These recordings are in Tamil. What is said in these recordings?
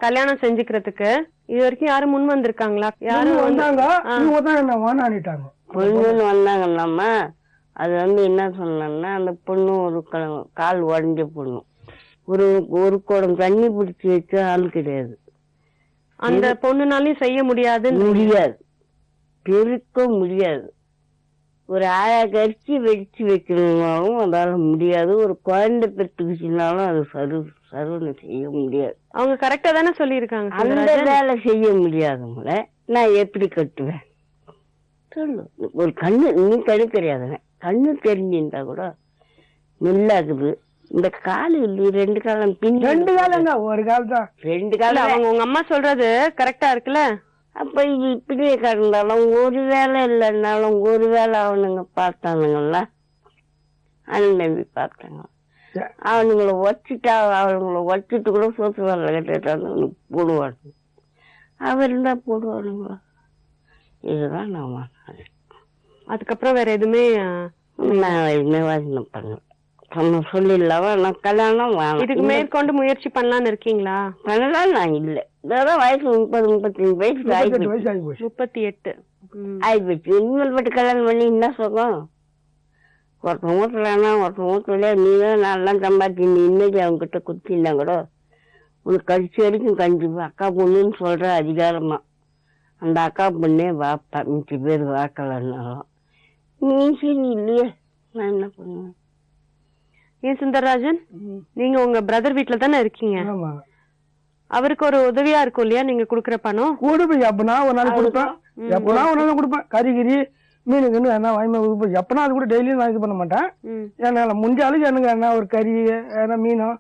கல்யாணம் செஞ்சுக்கிறதுக்கு இது வரைக்கும் யாரும் முன் வந்திருக்காங்களா? யாரும் வந்தாங்க, இவங்க தான் என்ன வேணான்னுட்டாங்க. பொண்ணுன்னு வந்தாங்கன்னாமா அது என்ன சொன்னா அந்த பொண்ணு ஒரு கால் உடஞ்ச பொண்ணு, ஒரு குடம் தண்ணி பிடிச்சி வச்ச ஆள் கிடையாது. அந்த பொண்ணுனாலையும் செய்ய முடியாது, பெருக்க முடியாது. ஒரு ஆயா கரிச்சு வெடிச்சு வைக்கணும்னாலும் அதால முடியாது. ஒரு குழந்தை பெற்றுக்குச்சுனாலும் அது சருன்னு செய்ய முடியாது. அவங்க கரெக்டா தானே சொல்லியிருக்காங்க. அந்த வேலை செய்ய முடியாதவங்கள நான் எப்படி கட்டுவேன் சொல்லு. ஒரு கண்ணு நீ கண்ணு தெரியாதவன் கண்ணு தெரிஞ்சிருந்தா கூட நெல்லாக்குது. இந்த காலு ரெண்டு காலம் பின் ரெண்டு காலங்க ஒரு கால் தான். ரெண்டு காலம். அவங்க உங்க அம்மா சொல்றது கரெக்டா இருக்குல்ல? அப்ப இது இப்படியே கிடந்தாலும் ஒரு வேலை இல்லைன்னாலும் ஒரு வேலை அவனுங்க பார்த்தானுங்கள, அண்ணன் தம்பி பார்த்தாங்க. அவனுங்களை வச்சுட்டு கூட சோத்து வேலை கட்டாங்க போடுவானுங்க. அவர் இருந்தா போடுவானுங்களா? இதுதான் நான் அதுக்கப்புறம் வேற எதுவுமே வாசனை பண்ணல. சொல்லிடலாமா நான் கல்யாணம் இதுக்கு மேற்கொண்டு முயற்சி பண்ணலான்னு இருக்கீங்களா? பண்ணலாம். நான் இல்ல, இதான் வயசு 30-35 வயசு ஆயிப்போச்சு. 38 ஆயிப்போச்சு. இனிமேல் பட்டு கல்யாணம் பண்ணி என்ன சொல்லும்? ஒருத்தன் ஊட்டலன்னா ஒருத்தன் ஊட்டல. நீதான் நல்லா சம்பாதிச்சு நீ இன்னைக்கு அவங்க கிட்ட குத்தினா கூட உனக்கு கழிச்சு வரைக்கும் கண்டிப்பா அக்கா பொண்ணுன்னு சொல்ற அதிகாரமா அந்த அக்கா பொண்ணே வாப்பா. 5 பேர் வாக்கலன்னாலும் நீ சரி இல்லையே, நான் என்ன பண்ணுவேன்? ஏன் சுந்தரராஜன், நீங்க உங்க பிரதர் வீட்டுல தானே இருக்கீங்க? அவருக்கு ஒரு உதவியா இருக்கும் இல்லையா நீங்க குடுக்கற பணம்? கொடுப்பேன், எப்பனா ஒரு நாள் கொடுப்பேன், எப்பனா ஒரு நாள் கொடுப்பேன். கறிகிரி மீனுக்கு என்ன வாங்கி கொடுப்பேன். எப்பனா அது கூட டெய்லியும் நான் இது பண்ண மாட்டேன். ஏன்னா முடிஞ்சாலும் எனக்கு என்ன ஒரு கறி ஏன்னா மீனும்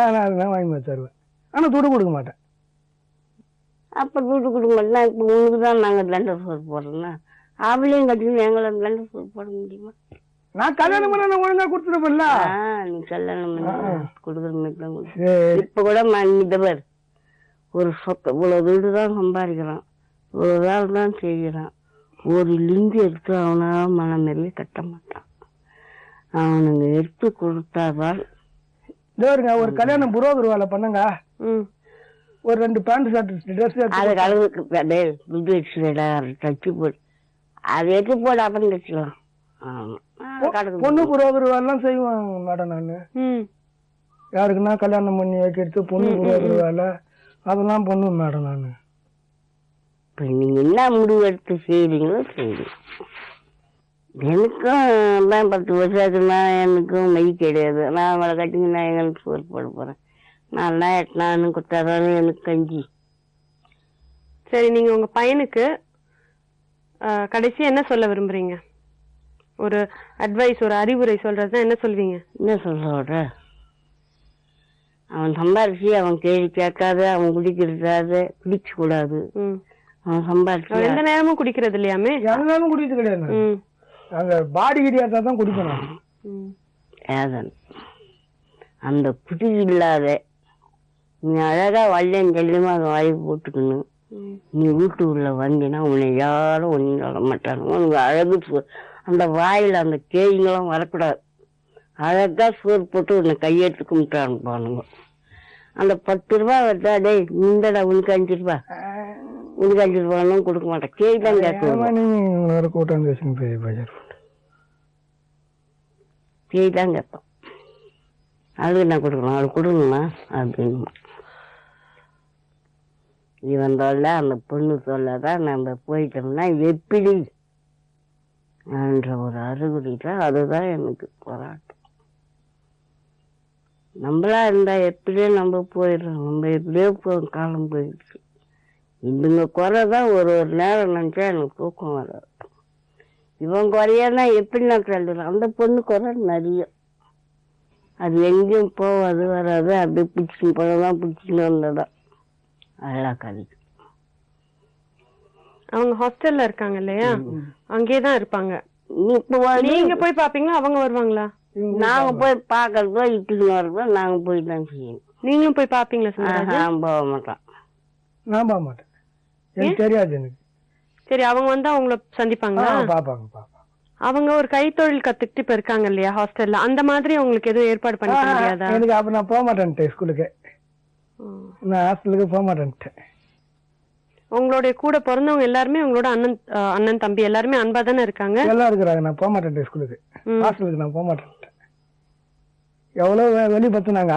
ஏன்னா வாங்கி தருவேன். ஆனா துடு கொடுக்க மாட்டேன். அப்ப துடு கொடுக்க மாட்டேன். இப்ப உனக்குதான் நாங்க தண்டை சோறு போடுறோம்னா அவளையும் கட்டின்னு எங்களை தண்டை சோறு போட முடியுமா? நான் கல்யாணம் பண்ண ஒழுங்கா கொடுத்துருப்பேன்ல. நீ கல்யாணம் பண்ண கொடுக்குற மாதிரி இப்ப கூட இதவர் ஒரு சொத்தை இவ்வளவு வீடுதான் சம்பாதிக்கிறான், இவ்வளவு வேலை தான் செய்யறான். ஒரு லிங்கு எடுத்து அவனால மனமேலே கட்ட மாட்டான். அவனுங்க எடுத்து கொடுத்தாதான். ஒரு கல்யாணம் புரோகர் வேலை பண்ணுங்க, ஒரு 2 பேண்ட் ஷர்ட் ட்ரெஸ் அதுக்கு அளவுக்கு தச்சு போடு, அதை எடுத்து போடு அப்படின்னு தச்சுக்கலாம். பொண்ணு புரோகர் வேலைலாம் செய்வாங்க மேடம். நானு யாருக்குன்னா கல்யாணம் பண்ணி வைக்கிறது பொண்ணு புரோகர் வேலை அதெல்லாம் பண்ணுவேன் மேடம். நானு இப்ப நீங்க என்ன முடிவு எடுத்து செய்யறீங்களோ செய்யுங்க. எனக்கும் தான் 10 வருஷத்துக்குனா எனக்கும் மை கிடையாது. நான் அவளை கட்டிங்க நான் எங்களுக்கு சோறு போட போறேன். நான் எட்டனானு கொடுத்தாதானே எனக்கு கஞ்சி. சரி, நீங்க உங்க பையனுக்கு கடைசி என்ன சொல்ல விரும்புறீங்க? ஒரு அட்வைஸ், ஒரு அறிவுரை சொல்றதுன்னா என்ன சொல்வீங்க? என்ன சொல்ற? அவன் சம்பாரிச்சு அவன் கேள்வி கேட்காத, அவன் குடிக்கிறாத குடிக்க கூடாது. அவன் சம்பாரிச்சு எந்த நேரமும் குடிக்கிறது இல்லையாமே? எந்த நேரமும் குடிக்கிறது கிடையாது. அந்த பாடி கிடையாதா தான் குடிக்கணும். அந்த குடி இல்லாத நீ அழகா வல்லையும் ஜல்லியமாக வாய் போட்டுக்கணும். நீ வீட்டு உள்ள வந்தீங்கன்னா உன்னை யாரும் ஒன்னும் சொல்ல மாட்டாங்க. உனக்கு அழகு அந்த வாயில அந்த கேய்களும் வரக்கூடாது. அழகா சோறு போட்டு உன்னை கையெடுத்து கும்பிட்டு அனுப்பானுங்க. அந்த 10 ரூபா வருதா, டேய் இந்தடா உனக்கு 5 ரூபா, உனக்கு 5 ரூபான்னு கொடுக்க மாட்டேன். கேய் தான் கேட்கணும், கேய் தான் கேட்பான். அது என்ன கொடுக்கணும், அது கொடுங்கம்மா அப்படின்னு. இவன் சொல்ல அந்த பொண்ணு சொல்லதான் நம்ம போயிட்டோம்னா எப்படி என்ற ஒரு அறிகுறிட்டா அதுதான் எனக்கு போராட்டம். நம்மளா இருந்தா எப்படியோ நம்ம போயிடுறோம், நம்ம எப்படியோ காலம் போயிடுச்சு. இதுங்க குறைதான் ஒரு நேரம் நினைச்சா எனக்கு தூக்கம் வராது. இவன் குறையன்னா எப்படி நான் சொல்றேன். அந்த பொண்ணு குறை நிறைய, அது எங்கேயும் போவாது வராது, அப்படியே பிடிச்சின்னு போனதான் பிடிச்சின்னு வந்ததான் அழகா கழிக்கு. அவங்க ஹாஸ்டல்ல இருக்காங்க இல்லையா, அங்கேதான் இருப்பாங்க. நீங்க போய் பாப்பீங்களா, அவங்க வருவாங்களா? நாங்க போய் பாக்குறதோ இட்டுன்னு வர்றதோ நாங்க போய் தான் செய்யணும். நீங்களும் போய் பாப்பீங்களா? நான் போக மாட்டேன். நான் போக மாட்டேன், எனக்கு தெரியாது எனக்கு. சரி, அவங்க வந்து அவங்கள சந்திப்பாங்களா? பாப்பாங்க. அவங்க ஒரு கைத்தொழில் கத்துக்கிட்டு இப்ப இருக்காங்க இல்லையா ஹாஸ்டல்ல, அந்த மாதிரி உங்களுக்கு எதுவும் ஏற்பாடு பண்ண முடியாதா? எனக்கு அப்ப நான் போக மாட்டேன் ஸ்கூலுக்கு. நான் ஹாஸ்டலுக்கு போக மாட்டேன்ட்டேன். உங்களுடைய கூட பிறந்தவங்க எல்லாருமே உங்களோட அண்ணன் தம்பி எல்லாருமே அன்பா தானே இருக்காங்க? எல்லாம் இருக்கிறாங்க. நான் போக மாட்டேன் ஸ்கூலுக்கு, ஹாஸ்டலுக்கு நான் போக மாட்டேன்ட்டேன். எவ்வளவு வெளி பத்துனாங்க,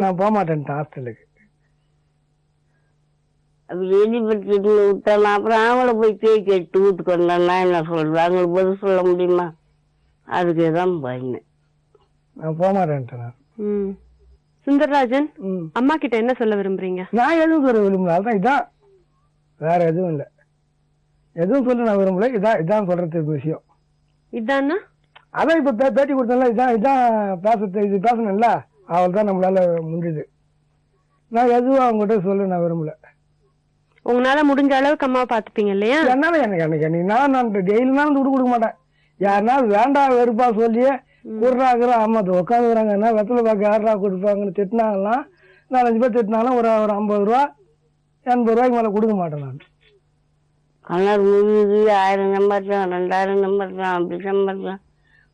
நான் போக மாட்டேன்ட்டேன் ஹாஸ்டலுக்கு. வெளிப்பட்டு விட்டாங்க. அப்புறம் அவங்கள போய் பேய் கேட்டு வீட்டுக்கு வந்தேன்னா என்ன சொல்றது? அவங்களுக்கு பதில் சொல்ல முடியுமா? அதுக்கு தான் பயந்தேன். நான் போக மாட்டேன்ட்டேன். சுந்தரராஜன், அம்மா கிட்ட என்ன சொல்ல விரும்புறீங்க? நான் எதுவும் சொல்ல விரும்பல, அதான் இதான், வேற எதுவும் இல்ல. எதுவும் சொல்ல நான் விரும்பல, இதான் சொல்றதுக்கு விஷயம். இதான்னா அதான் இப்ப பேட்டி கொடுத்தல, இதான் பேசுறது, இது பேசணும்ல, அவள் தான் நம்மளால முடியுது. நான் எதுவும் அவங்ககிட்ட சொல்ல நான் விரும்பல. உங்களால முடிஞ்ச அளவுக்கு அம்மாவை பாத்துப்பீங்க இல்லையா? என்னால எனக்கு நான் டெய்லி நாளும் துடு கொடுக்க மாட்டேன். யாருனாலும் வேண்டாம் வெறுப்பா சொல்லியே குடுறாக்குற அம்மா உட்காந்துக்கிறாங்கன்னா வெத்தலை பாக்கு யாரா கொடுப்பாங்கன்னு திட்டினாங்கலாம், 4-5 பேர் திட்டினாலும் ஒரு 50 ரூபா 80 ரூபாய்க்கு மேல கொடுக்க மாட்டேன் நான். ஆனால் முடியுது 1000 சம்பாதிச்சான் 2000 சம்பாதிச்சான் அப்படி சம்பாதிச்சான்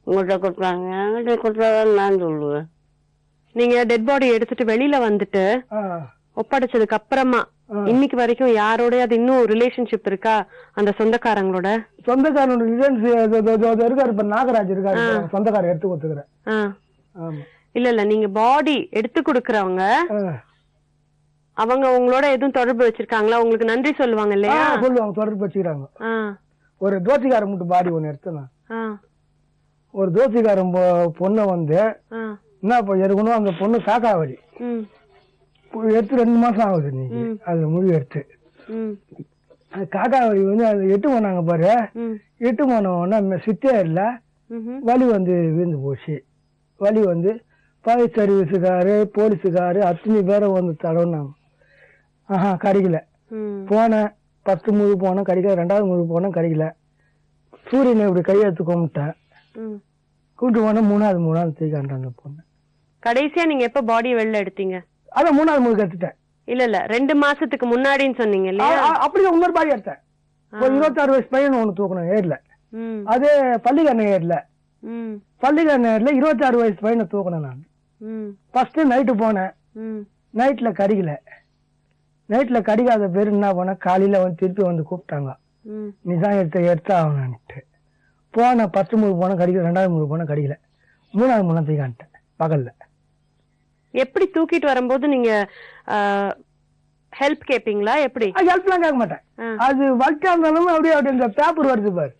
உங்கள்கிட்ட கொடுத்தாங்க, என்கிட்ட கொடுத்தாதான் நான் சொல்லுவேன். நீங்க டெட் பாடி எடுத்துட்டு வெளியில வந்துட்டு ஒப்படைச்சதுக்கு அப்புறமா இன்னைக்கு வரைக்கும் யாரோட அது இன்னும் ரிலேஷன்ஷிப் இருக்கா? அந்த சொந்தக்காரங்களோட இருக்காரு, இப்ப நாகராஜ் இருக்காரு, சொந்தக்காரர் எடுத்து கொடுத்துக்கிறேன். இல்ல நீங்க பாடி எடுத்து கொடுக்கறவங்க அவங்க உங்களோட எதுவும் தொடர்பு வச்சிருக்காங்களா? உங்களுக்கு நன்றி சொல்லுவாங்க இல்லையா? சொல்லுவாங்க, தொடர்பு வச்சுக்கிறாங்க. ஒரு தோசிக்காரன் மட்டும் பாடி ஒண்ணு எடுத்தேன். ஒரு தோசிக்காரன் பொண்ணை வந்து என்ன எடுக்கணும், அந்த பொண்ணு காக்காவடி எடுத்து 2 மாசம் ஆகுது இன்னைக்கு. அது முடிவு எடுத்து காக்காவடி வந்து அது 8 போனாங்க பாரு. 8 போனோன்னா சித்தேர்ல வலி வந்து விழுந்து போச்சு. வலி வந்து ஃபயர் சர்வீஸுக்காரு போலீஸுக்காரு அத்தனை பேரை வந்து தடவுனாங்க. கிடைக்கல. போனேன், 1 முழு போனேன் கிடைக்கல, 2வது முழு போனேன் கிடைக்கல. சூரியனை இப்படி கையெழுத்து கும்பிட்டேன், கூப்பிட்டு போனேன் 3வது தூக்காண்டாங்க பொண்ணு. கடைசியா நீங்க எப்ப பாடி வெளில எடுத்தீங்க? அதான் 3வது முழு எடுத்துட்டேன். இல்ல 2 மாசத்துக்கு முன்னாடின்னு சொன்னீங்க இல்லையா? அப்படியே இன்னொரு பாடி எடுத்தேன். ஒரு 26 வயசு பையன் ஒண்ணு தூக்கணும் ஏர்ல, அதே பள்ளிக்கண்ண ஏர்ல. பள்ளிக்கண்ண ஏர்ல 26 வயசு பையனை தூக்கணும் நான். ஃபர்ஸ்ட் நைட்டு போனேன், நைட்ல கிடைக்கல. நைட்ல கிடைக்காத பேரு என்ன போன, காலையில வந்து திருப்பி வந்து கூப்பிட்டாங்க, நீதான் எடுத்து ஆகணும்ட்டு. போன 10 முழு போன கிடைக்கல, 2வது முழு போன கிடைக்கல, 3வது முழு தூக்கிட்டேன் பகல்ல. எப்படி தூக்கிட்டு வரும்போது நீங்க ஹெல்ப் கேப்பீங்களா? எப்படி? ஹெல்ப்லாம் கேட்க மாட்டேன். அது வலிக்கா இருந்தாலும் அப்படியே இந்த பேப்பர் வருது பாரு,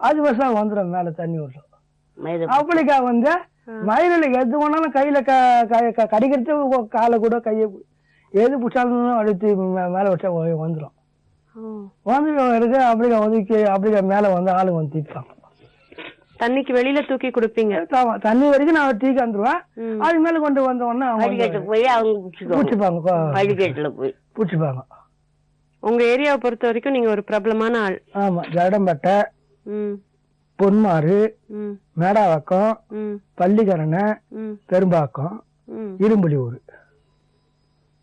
அது வருஷம் வந்துடும் மேல தண்ணி வருஷம். அப்படிக்கா வந்து மயில எது வேணாலும் கையில கடிக்கிறது, காலை கூட கையை எது பிடிச்சாலும் அடித்து மேல வச்சா வந்துடும். வந்து அப்படிக்கா ஒதுக்கி அப்படிக்கா மேல வந்து ஆளுங்க வந்து தீப்பாங்க. தண்ணிக்கு வெளியில தூக்கி கொடுப்பீங்க? தண்ணி வரைக்கும் நான் தீக்கி வந்துருவேன். அது மேல கொண்டு வந்தோன்னா போய் அவங்க பிடிச்சிப்பாங்க. உங்க ஏரியாவை பொறுத்த வரைக்கும் நீங்க ஒரு பிரபலமான ஆள். ஆமா, ஜடம்பேட்டை, பொன்மாறு, மேடாவாக்கம், பள்ளிக்கரணை, பெரும்பாக்கம், இரும்புலியூர்,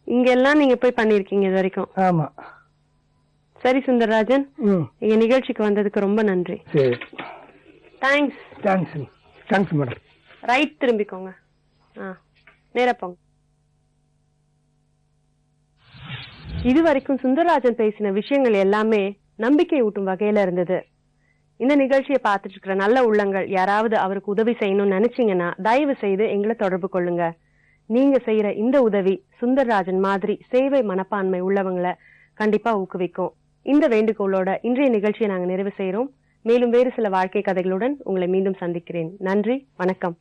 இங்க எல்லாம் நீங்க போய் பண்ணிருக்கீங்க இது வரைக்கும்? ஆமா. சரி சுந்தரராஜன், எங்க நிகழ்ச்சிக்கு வந்ததுக்கு ரொம்ப நன்றி. சரி, தேங்க்ஸ் மேடம். ரைட் திரும்பிக்கோங்க, நேரா போங்க. இதுவரைக்கும் சுந்தரராஜன் பேசின விஷயங்கள் எல்லாமே நம்பிக்கை ஊட்டும் வகையில இருந்தது. இந்த நிகழ்ச்சியை பார்த்துட்டு இருக்கிற நல்ல உள்ளங்கள் யாராவது அவருக்கு உதவி செய்யணும்னு நினைச்சீங்கன்னா தயவு செய்து எங்களை தொடர்பு கொள்ளுங்க. நீங்க செய்யற இந்த உதவி சுந்தரராஜன் மாதிரி சேவை மனப்பான்மை உள்ளவங்களை கண்டிப்பா ஊக்குவிக்கும். இந்த வேண்டுகோளோட இன்றைய நிகழ்ச்சியை நாங்க நிறைவு செய்யறோம். மேலும் வேறு சில வாழ்க்கை கதைகளுடன் உங்களை மீண்டும் சந்திக்கிறேன். நன்றி, வணக்கம்.